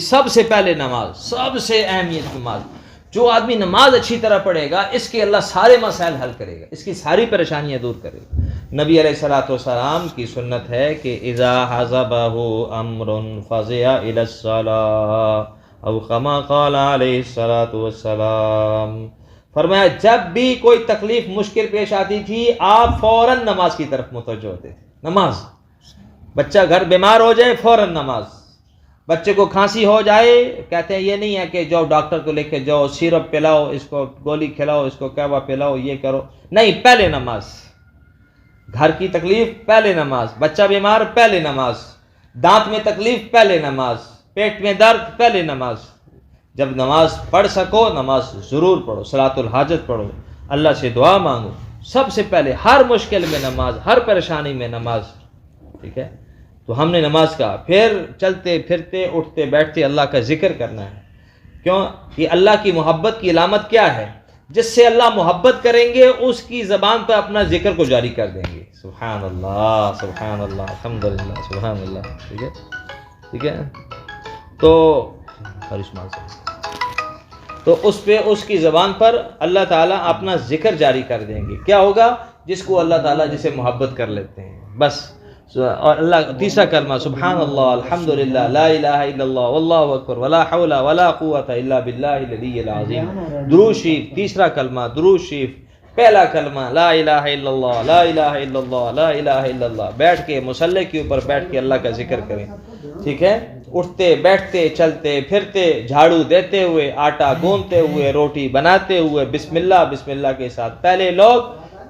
سب سے پہلے نماز، سب سے اہمیت نماز. جو آدمی نماز اچھی طرح پڑھے گا اس کے اللہ سارے مسائل حل کرے گا، اس کی ساری پریشانیاں دور کرے گا. نبی علیہ الصلوۃ والسلام کی سنت ہے کہ اذا حزبہ امر فزع الی الصلاۃ او کما قال علیہ الصلوۃ والسلام. فرمایا جب بھی کوئی تکلیف مشکل پیش آتی تھی آپ فوراً نماز کی طرف متوجہ ہوتے تھے. نماز، بچہ گھر بیمار ہو جائے فوراً نماز، بچے کو کھانسی ہو جائے کہتے ہیں یہ نہیں ہے کہ جاؤ ڈاکٹر کو لے کے جاؤ، سیرپ پلاؤ، اس کو گولی کھلاؤ، اس کو کہوا پلاؤ، یہ کرو، نہیں، پہلے نماز. گھر کی تکلیف پہلے نماز، بچہ بیمار پہلے نماز، دانت میں تکلیف پہلے نماز، پیٹ میں درد پہلے نماز. جب نماز پڑھ سکو نماز ضرور پڑھو، صلاۃ الحاجت پڑھو، اللہ سے دعا مانگو. سب سے پہلے ہر مشکل میں نماز، ہر پریشانی میں نماز. ٹھیک ہے، تو ہم نے نماز کا، پھر چلتے پھرتے اٹھتے بیٹھتے اللہ کا ذکر کرنا ہے. کیوں؟ یہ اللہ کی محبت کی علامت کیا ہے؟ جس سے اللہ محبت کریں گے اس کی زبان پہ اپنا ذکر کو جاری کر دیں گے. سبحان اللہ، سبحان اللہ، الحمدللہ، سبحان اللہ. ٹھیک ہے، ٹھیک ہے. تو اس پہ، اس کی زبان پر اللہ تعالیٰ اپنا ذکر جاری کر دیں گے. کیا ہوگا؟ جس کو اللہ تعالیٰ جسے محبت کر لیتے ہیں بس. اور اللہ تیسرا کلمہ سبحان اللہ، الحمدللہ، لا الہ الا اللہ، واللہ اکبر، ولا حول ولا قوت الا باللہ العلی العظیم. درود شریف تیسرا کلمہ، درود شریف پہلا کلمہ، لا الہ الا اللہ، لا الہ الا اللہ، لا الہ الا اللہ. بیٹھ کے مصلی کے اوپر بیٹھ کے اللہ کا ذکر کریں. ٹھیک ہے، اٹھتے بیٹھتے چلتے پھرتے، جھاڑو دیتے ہوئے، آٹا گوندتے ہوئے، روٹی بناتے ہوئے بسم اللہ، بسم اللہ کے ساتھ. پہلے لوگ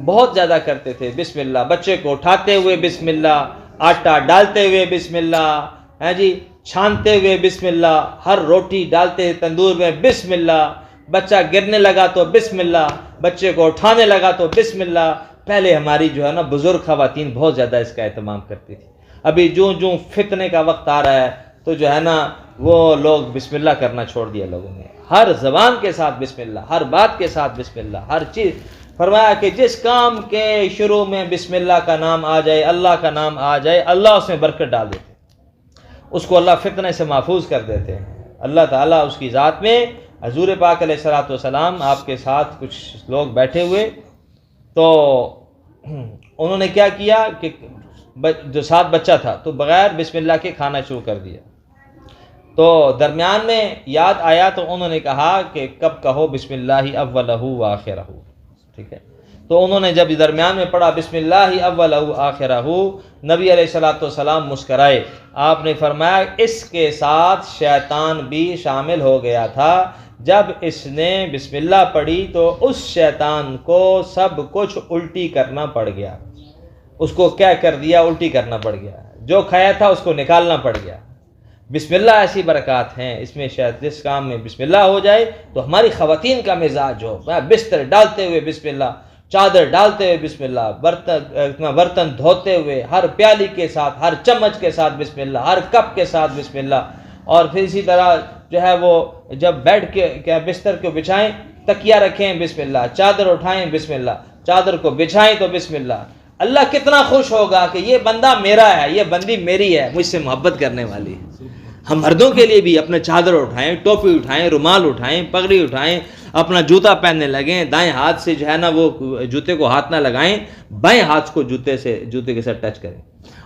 بہت زیادہ کرتے تھے بسم اللہ. بچے کو اٹھاتے ہوئے بسم اللہ، آٹا ڈالتے ہوئے بسم اللہ، ہاں جی، چھانتے ہوئے بسم اللہ، ہر روٹی ڈالتے تندور میں بسم اللہ. بچہ گرنے لگا تو بسم اللہ، بچے کو اٹھانے لگا تو بسم اللہ. پہلے ہماری جو ہے نا بزرگ خواتین بہت زیادہ اس کا اہتمام کرتی تھی. ابھی جو فتنے کا وقت آ رہا ہے تو جو ہے نا وہ لوگ بسم اللہ کرنا چھوڑ دیا لوگوں نے. ہر زبان کے ساتھ بسم اللہ، ہر بات کے ساتھ بسم اللہ، ہر چیز. فرمایا کہ جس کام کے شروع میں بسم اللہ کا نام آ جائے، اللہ کا نام آ جائے، اللہ اس میں برکت ڈال دیتے، اس کو اللہ فتنے سے محفوظ کر دیتے ہیں. اللہ تعالیٰ اس کی ذات میں. حضور پاک علیہ الصلوۃ والسلام آپ کے ساتھ کچھ لوگ بیٹھے ہوئے تو انہوں نے کیا کیا کہ جو ساتھ بچہ تھا تو بغیر بسم اللہ کے کھانا شروع کر دیا. تو درمیان میں یاد آیا تو انہوں نے کہا کہ کب کہو بسم اللہ اولہ و آخرہ. ٹھیک ہے، تو انہوں نے جب درمیان میں پڑھا بسم اللہ اولہ و آخرہ، نبی علیہ الصلوۃ والسلام مسکرائے. آپ نے فرمایا اس کے ساتھ شیطان بھی شامل ہو گیا تھا. جب اس نے بسم اللہ پڑھی تو اس شیطان کو سب کچھ الٹی کرنا پڑ گیا. اس کو کیا کر دیا؟ الٹی کرنا پڑ گیا. جو کھایا تھا اس کو نکالنا پڑ گیا. بسم اللہ ایسی برکات ہیں اس میں. شاید جس کام میں بسم اللہ ہو جائے تو ہماری خواتین کا مزاج ہو، بستر ڈالتے ہوئے بسم اللہ، چادر ڈالتے ہوئے بسم اللہ، برتن دھوتے ہوئے ہر پیالی کے ساتھ، ہر چمچ کے ساتھ بسم اللہ، ہر کپ کے ساتھ بسم اللہ. اور پھر اسی طرح جو ہے وہ جب بیٹھ کے بستر کو بچھائیں، تکیہ رکھیں بسم اللہ، چادر اٹھائیں بسم اللہ، چادر کو بچھائیں تو بسم اللہ. اللہ کتنا خوش ہوگا کہ یہ بندہ میرا ہے، یہ بندی میری ہے، مجھ سے محبت کرنے والی ہے. ہم مردوں کے لیے بھی اپنے چادر اٹھائیں، ٹوپی اٹھائیں، رومال اٹھائیں، پگڑی اٹھائیں، اپنا جوتا پہننے لگیں. دائیں ہاتھ سے جو ہے نا وہ جوتے کو ہاتھ نہ لگائیں، بائیں ہاتھ کو جوتے کے ساتھ ٹچ کریں.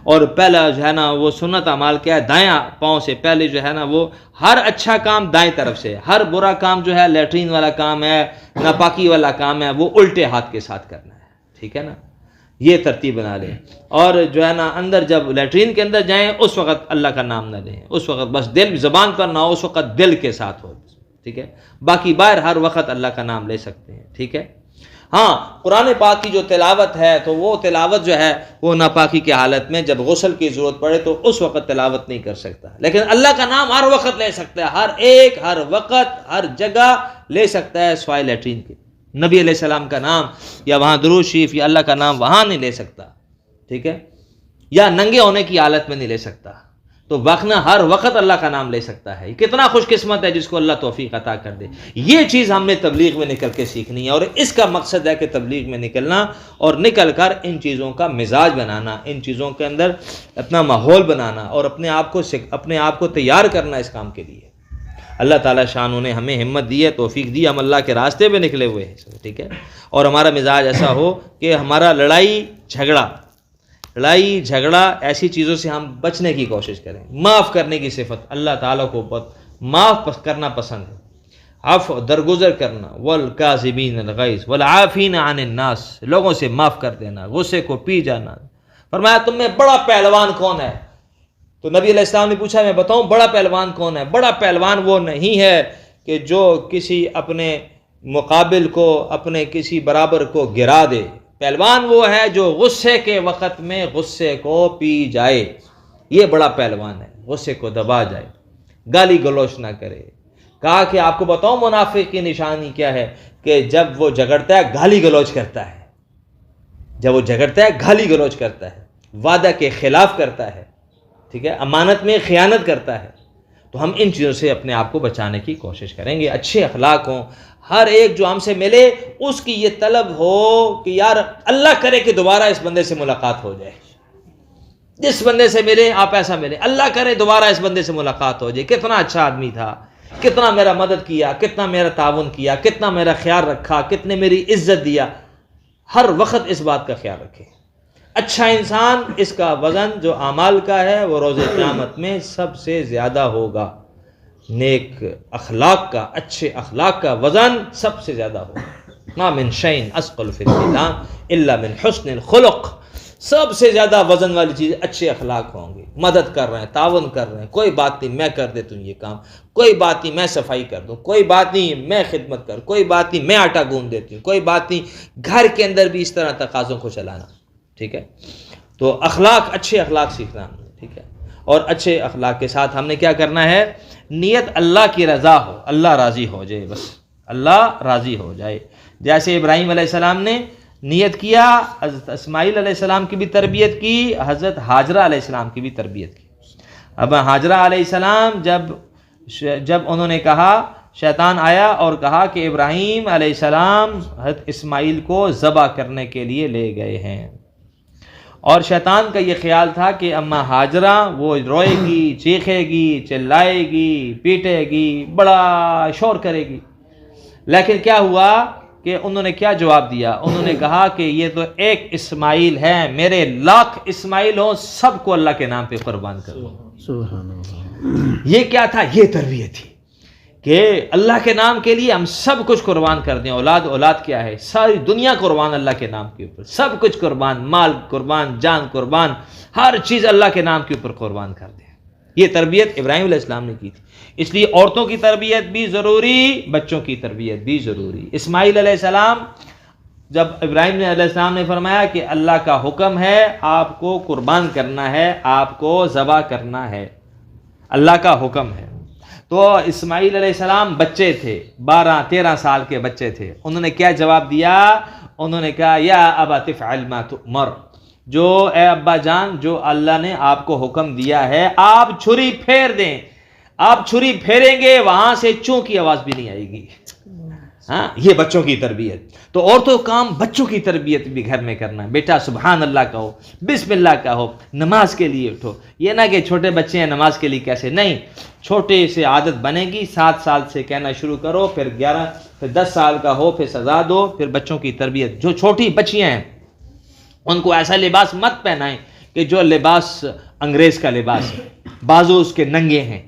اور پہلا جو ہے نا وہ سنت اعمال کیا ہے؟ دائیں پاؤں سے پہلے جو ہے نا وہ ہر اچھا کام دائیں طرف سے، ہر برا کام جو ہے لیٹرین والا کام ہے، ناپاکی والا کام ہے، وہ الٹے ہاتھ کے ساتھ کرنا ہے. ٹھیک ہے نا، یہ ترتیب بنا لیں. اور جو ہے نا اندر جب لیٹرین کے اندر جائیں اس وقت اللہ کا نام نہ لیں، اس وقت بس دل زبان پر نہ ہو، اس وقت دل کے ساتھ ہو. ٹھیک ہے، باقی باہر ہر وقت اللہ کا نام لے سکتے ہیں. ٹھیک ہے. ہاں، قرآن پاک کی جو تلاوت ہے تو وہ تلاوت جو ہے وہ ناپاکی کی حالت میں جب غسل کی ضرورت پڑے تو اس وقت تلاوت نہیں کر سکتا، لیکن اللہ کا نام ہر وقت لے سکتا ہے، ہر ایک، ہر وقت، ہر جگہ لے سکتا ہے سوائے لیٹرین کے. نبی علیہ السلام کا نام یا وہاں درود شریف یا اللہ کا نام وہاں نہیں لے سکتا. ٹھیک ہے، یا ننگے ہونے کی حالت میں نہیں لے سکتا. تو ہر وقت اللہ کا نام لے سکتا ہے. کتنا خوش قسمت ہے جس کو اللہ توفیق عطا کر دے. یہ چیز ہم نے تبلیغ میں نکل کے سیکھنی ہے، اور اس کا مقصد ہے کہ تبلیغ میں نکلنا اور نکل کر ان چیزوں کا مزاج بنانا، ان چیزوں کے اندر اپنا ماحول بنانا اور اپنے آپ کو تیار کرنا اس کام کے لیے. اللہ تعالیٰ شان نے ہمیں ہمت دی ہے، توفیق دی، ہم اللہ کے راستے پہ نکلے ہوئے ہیں، ٹھیک ہے. اور ہمارا مزاج ایسا ہو کہ ہمارا لڑائی جھگڑا ایسی چیزوں سے ہم بچنے کی کوشش کریں. معاف کرنے کی صفت اللہ تعالیٰ کو معاف کرنا پسند ہے، عفو درگزر کرنا، والکاظمین الغیظ والعافین عن الناس، لوگوں سے معاف کر دینا، غصے کو پی جانا. فرمایا تم میں بڑا پہلوان کون ہے؟ تو نبی علیہ السلام نے پوچھا میں بتاؤں بڑا پہلوان کون ہے؟ بڑا پہلوان وہ نہیں ہے کہ جو کسی اپنے مقابل کو، اپنے کسی برابر کو گرا دے. پہلوان وہ ہے جو غصے کے وقت میں غصے کو پی جائے، یہ بڑا پہلوان ہے. غصے کو دبا جائے، گالی گلوچ نہ کرے. کہا کہ آپ کو بتاؤں منافق کی نشانی کیا ہے؟ کہ جب وہ جھگڑتا ہے گالی گلوچ کرتا ہے، گالی گلوچ کرتا ہے، وعدہ کے خلاف کرتا ہے، ٹھیک ہے، امانت میں خیانت کرتا ہے. تو ہم ان چیزوں سے اپنے آپ کو بچانے کی کوشش کریں گے. اچھے اخلاق ہوں، ہر ایک جو ہم سے ملے اس کی یہ طلب ہو کہ یار اللہ کرے کہ دوبارہ اس بندے سے ملاقات ہو جائے. جس بندے سے ملے آپ ایسا ملے، اللہ کرے دوبارہ اس بندے سے ملاقات ہو جائے. کتنا اچھا آدمی تھا، کتنا میرا مدد کیا، کتنا میرا تعاون کیا، کتنا میرا خیال رکھا، کتنے میری عزت دیا. ہر وقت اس بات کا خیال رکھیں. اچھا انسان، اس کا وزن جو اعمال کا ہے وہ روز قیامت میں سب سے زیادہ ہوگا. نیک اخلاق کا، اچھے اخلاق کا وزن سب سے زیادہ ہوگا. ما من شیء اثقل فی المیزان الا من حسن الخلق. سب سے زیادہ وزن والی چیز اچھے اخلاق ہوں گے. مدد کر رہے ہیں، تعاون کر رہے ہیں، کوئی بات نہیں میں کر دیتا ہوں یہ کام، کوئی بات نہیں میں صفائی کر دوں، کوئی بات نہیں میں خدمت کر، کوئی بات نہیں میں آٹا گوندھ دیتی ہوں، کوئی بات نہیں. گھر کے اندر بھی اس طرح تقاضوں کو چلانا، ٹھیک ہے. تو اخلاق، اچھے اخلاق سیکھنا ہم نے، ٹھیک ہے. اور اچھے اخلاق کے ساتھ ہم نے کیا کرنا ہے؟ نیت اللہ کی رضا ہو، اللہ راضی ہو جائے، بس اللہ راضی ہو جائے. جیسے ابراہیم علیہ السلام نے نیت کیا، حضرت اسماعیل علیہ السلام کی بھی تربیت کی، حضرت حاجرہ علیہ السلام کی بھی تربیت کی. اب حاجرہ علیہ السلام جب انہوں نے کہا، شیطان آیا اور کہا کہ ابراہیم علیہ السلام حضرت اسماعیل کو ذبح کرنے کے لیے لے گئے ہیں. اور شیطان کا یہ خیال تھا کہ اما حاجرہ وہ روئے گی، چیخے گی، چلائے گی، پیٹے گی، بڑا شور کرے گی. لیکن کیا ہوا کہ انہوں نے کیا جواب دیا؟ انہوں نے کہا کہ یہ تو ایک اسماعیل ہے، میرے لاکھ اسماعیل ہوں، سب کو اللہ کے نام پہ قربان کرو. سبحان اللہ. یہ کیا تھا؟ یہ تربیت تھی کہ اللہ کے نام کے لیے ہم سب کچھ قربان کر دیں. اولاد کیا ہے؟ ساری دنیا قربان اللہ کے نام کے اوپر، سب کچھ قربان، مال قربان، جان قربان، ہر چیز اللہ کے نام کے اوپر قربان کر دیں. یہ تربیت ابراہیم علیہ السلام نے کی تھی. اس لیے عورتوں کی تربیت بھی ضروری، بچوں کی تربیت بھی ضروری. اسماعیل علیہ السلام، جب ابراہیم علیہ السلام نے فرمایا کہ اللہ کا حکم ہے آپ کو قربان کرنا ہے، آپ کو ذبح کرنا ہے، اللہ کا حکم ہے. تو اسماعیل علیہ السلام بچے تھے، 12-13 سال کے بچے تھے. انہوں نے کیا جواب دیا؟ انہوں نے کہا یا ابا تفعل ما تؤمر، جو اے ابا جان جو اللہ نے آپ کو حکم دیا ہے آپ چھری پھیر دیں. آپ چھری پھیریں گے وہاں سے چوں کی آواز بھی نہیں آئے گی. ہاں، یہ بچوں کی تربیت. تو عورتوں کام بچوں کی تربیت بھی گھر میں کرنا ہے. بیٹا سبحان اللہ کہو، بسم اللہ کہو، نماز کے لیے اٹھو. یہ نہ کہ چھوٹے بچے ہیں نماز کے لیے کیسے، نہیں، چھوٹے سے عادت بنے گی. 7 سال سے کہنا شروع کرو، پھر 11، پھر 10 سال کا ہو پھر سزا دو. پھر بچوں کی تربیت، جو چھوٹی بچیاں ہیں ان کو ایسا لباس مت پہنائیں کہ جو لباس انگریز کا لباس ہے، بازو اس کے ننگے ہیں،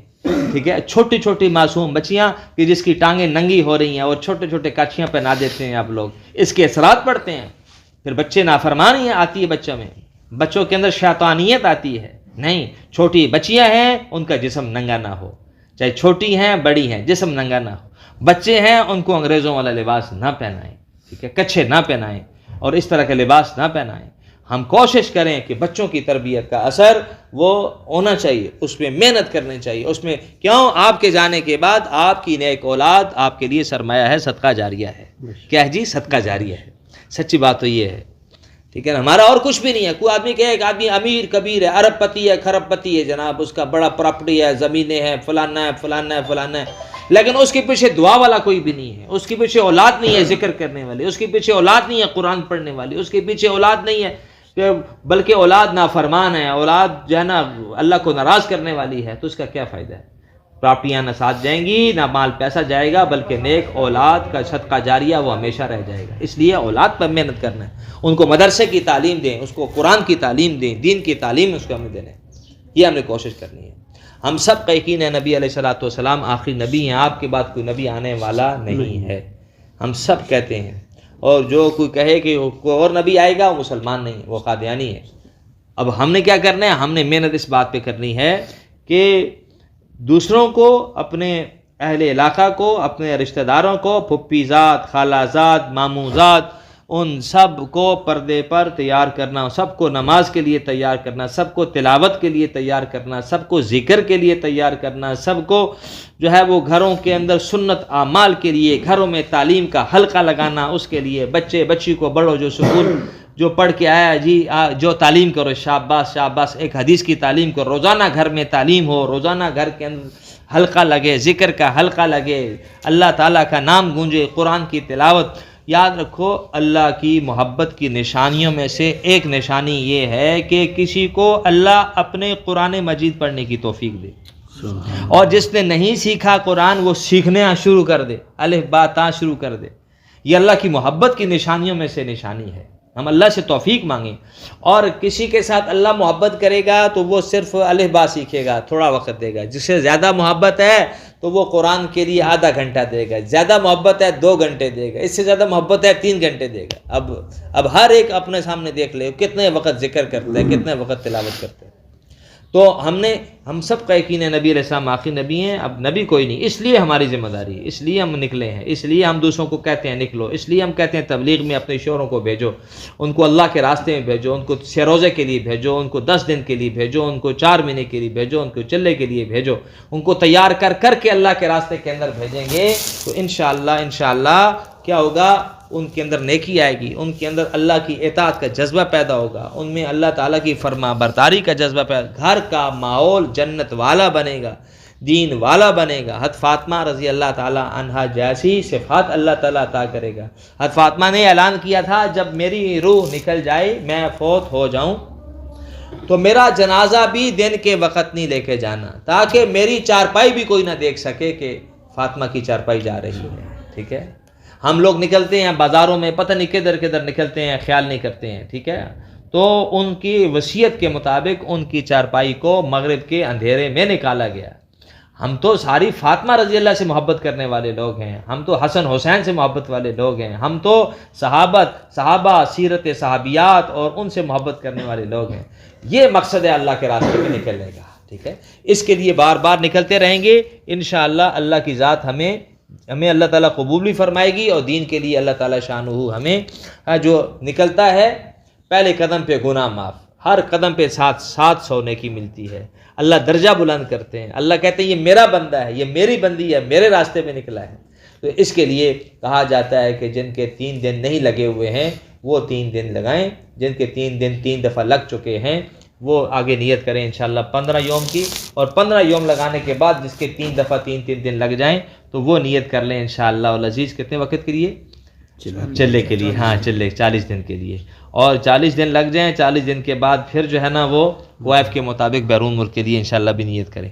ٹھیک ہے. چھوٹی چھوٹی معصوم بچیاں کہ جس کی ٹانگیں ننگی ہو رہی ہیں اور چھوٹے چھوٹے کاچیاں پہنا دیتے ہیں آپ لوگ، اس کے اثرات پڑتے ہیں. پھر بچے نافرمانی آتی ہے بچوں میں، بچوں کے اندر شیطانیت آتی ہے. نہیں، چھوٹی بچیاں ہیں ان کا جسم ننگا نہ ہو، چاہے چھوٹی ہیں بڑی ہیں، جسم ننگا نہ ہو. بچے ہیں ان کو انگریزوں والا لباس نہ پہنائیں، ٹھیک ہے، کچھے نہ پہنائیں اور اس طرح کا لباس نہ پہنائیں. ہم کوشش کریں کہ بچوں کی تربیت کا اثر وہ ہونا چاہیے، اس میں محنت کرنی چاہیے. اس میں کیوں؟ آپ کے جانے کے بعد آپ کی نیک اولاد آپ کے لیے سرمایہ ہے، صدقہ جاریہ ہے. کیا ہے جی؟ صدقہ جاریہ ہے. سچی بات تو یہ ہے. ٹھیک ہے نا. ہمارا اور کچھ بھی نہیں ہے. کوئی آدمی کہے کہ آدمی امیر کبیر ہے، ارب پتی ہے، کھرب پتی ہے جناب، اس کا بڑا پراپرٹی ہے، زمینیں ہیں، فلانا ہے فلانا ہے فلانا ہے، لیکن اس کے پیچھے دعا والا کوئی بھی نہیں ہے، اس کے پیچھے اولاد نہیں ہے ذکر کرنے والی، اس کے پیچھے اولاد نہیں ہے قرآن پڑھنے والی، اس کے پیچھے اولاد نہیں ہے بلکہ اولاد نافرمان ہے، اولاد جو ہے نا اللہ کو ناراض کرنے والی ہے، تو اس کا کیا فائدہ ہے؟ پراپرٹیاں نہ ساتھ جائیں گی، نہ مال پیسہ جائے گا، بلکہ نیک اولاد کا صدقہ جاریہ وہ ہمیشہ رہ جائے گا. اس لیے اولاد پر محنت کرنا ہے، ان کو مدرسے کی تعلیم دیں، اس کو قرآن کی تعلیم دیں، دین کی تعلیم اس کو ہمیں دینا ہے. یہ ہم نے کوشش کرنی ہے. ہم سب کا یقین ہے نبی علیہ الصلوۃ والسلام آخری نبی ہیں، آپ کے بعد کوئی نبی آنے والا نہیں ہے، ہم سب کہتے ہیں. اور جو کوئی کہے کہ کوئی اور نبی آئے گا وہ مسلمان نہیں، وہ قادیانی ہے. اب ہم نے کیا کرنا ہے؟ ہم نے محنت اس بات پہ کرنی ہے کہ دوسروں کو، اپنے اہل علاقہ کو، اپنے رشتہ داروں کو، پھپھی ذات، خالہ ذات، ماموں ذات، ان سب کو پردے پر تیار کرنا، سب کو نماز کے لیے تیار کرنا، سب کو تلاوت کے لیے تیار کرنا، سب کو ذکر کے لیے تیار کرنا، سب کو جو ہے وہ گھروں کے اندر سنت اعمال کے لیے، گھروں میں تعلیم کا حلقہ لگانا، اس کے لیے بچے بچی کو بڑھو، جو سکول جو پڑھ کے آیا جی جو تعلیم کرو، شاباش شاباش، ایک حدیث کی تعلیم کرو، روزانہ گھر میں تعلیم ہو، روزانہ گھر کے اندر حلقہ لگے، ذکر کا حلقہ لگے، اللہ تعالیٰ کا نام گونجے، قرآن کی تلاوت. یاد رکھو اللہ کی محبت کی نشانیوں میں سے ایک نشانی یہ ہے کہ کسی کو اللہ اپنے قرآن مجید پڑھنے کی توفیق دے، اور جس نے نہیں سیکھا قرآن وہ سیکھنے شروع کر دے، الف با تا شروع کر دے. یہ اللہ کی محبت کی نشانیوں میں سے نشانی ہے. ہم اللہ سے توفیق مانگیں. اور کسی کے ساتھ اللہ محبت کرے گا تو وہ صرف الف با سیکھے گا، تھوڑا وقت دے گا. جس سے زیادہ محبت ہے تو وہ قرآن کے لیے آدھا گھنٹہ دے گا، زیادہ محبت ہے 2 گھنٹے دے گا، اس سے زیادہ محبت ہے 3 گھنٹے دے گا. اب ہر ایک اپنے سامنے دیکھ لے کتنے وقت ذکر کرتا ہے، کتنے وقت تلاوت کرتا ہے. تو ہم سب کا یقین ہے نبی علیہ السلام آخری نبی ہیں، اب نبی کوئی نہیں. اس لیے ہماری ذمہ داری ہے، اس لیے ہم نکلے ہیں، اس لیے ہم دوسروں کو کہتے ہیں نکلو، اس لیے ہم کہتے ہیں تبلیغ میں اپنے شوہروں کو بھیجو، ان کو اللہ کے راستے میں بھیجو، ان کو روزے کے لیے بھیجو، ان کو 10 دن کے لیے بھیجو، ان کو 4 مہینے کے لیے بھیجو، ان کو چلے کے لیے بھیجو. ان کو تیار کر کے اللہ کے راستے کے اندر بھیجیں گے تو انشاءاللہ کیا ہوگا؟ ان کے اندر نیکی آئے گی، ان کے اندر اللہ کی اطاعت کا جذبہ پیدا ہوگا، ان میں اللہ تعالیٰ کی فرما برداری کا جذبہ پیدا، گھر کا ماحول جنت والا بنے گا، دین والا بنے گا. حضرت فاطمہ رضی اللہ تعالیٰ عنہا جیسی صفات اللہ تعالیٰ عطا کرے گا. حضرت فاطمہ نے اعلان کیا تھا جب میری روح نکل جائے، میں فوت ہو جاؤں تو میرا جنازہ بھی دن کے وقت نہیں لے کے جانا، تاکہ میری چارپائی بھی کوئی نہ دیکھ سکے کہ فاطمہ کی چارپائی جا رہی ہے. ٹھیک ہے؟ ہم لوگ نکلتے ہیں بازاروں میں، پتہ نہیں کدھر نکلتے ہیں، خیال نہیں کرتے ہیں. ٹھیک ہے؟ تو ان کی وصیت کے مطابق ان کی چارپائی کو مغرب کے اندھیرے میں نکالا گیا. ہم تو ساری فاطمہ رضی اللہ سے محبت کرنے والے لوگ ہیں، ہم تو حسن حسین سے محبت والے لوگ ہیں، ہم تو صحابہ سیرت صحابیات اور ان سے محبت کرنے والے لوگ ہیں. یہ مقصد ہے اللہ کے راستے میں نکلنے کا. ٹھیک ہے؟ اس کے لیے بار بار نکلتے رہیں گے انشاءاللہ. اللہ کی ذات ہمیں اللہ تعالیٰ قبول بھی فرمائے گی، اور دین کے لیے اللہ تعالیٰ شانہ ہمیں جو نکلتا ہے پہلے قدم پہ گناہ معاف، ہر قدم پہ 700 نیکی ملتی ہے. اللہ درجہ بلند کرتے ہیں. اللہ کہتے ہیں یہ میرا بندہ ہے، یہ میری بندی ہے، میرے راستے پہ نکلا ہے. تو اس کے لیے کہا جاتا ہے کہ جن کے 3 دن نہیں لگے ہوئے ہیں وہ 3 دن لگائیں، جن کے 3 دن 3 دفعہ لگ چکے ہیں وہ آگے نیت کریں انشاءاللہ 15 یوم کی. اور 15 یوم لگانے کے بعد جس کے 3 دفعہ 3 دن لگ جائیں تو وہ نیت کر لیں انشاءاللہ العزیز. کتنے وقت کے لیے؟ چلے کے لیے. ہاں چلے 40 دن کے لیے. اور 40 دن لگ جائیں، 40 دن کے بعد پھر جو ہے نا وہ وائف کے مطابق بیرون ملک کے لیے انشاءاللہ بھی نیت کریں.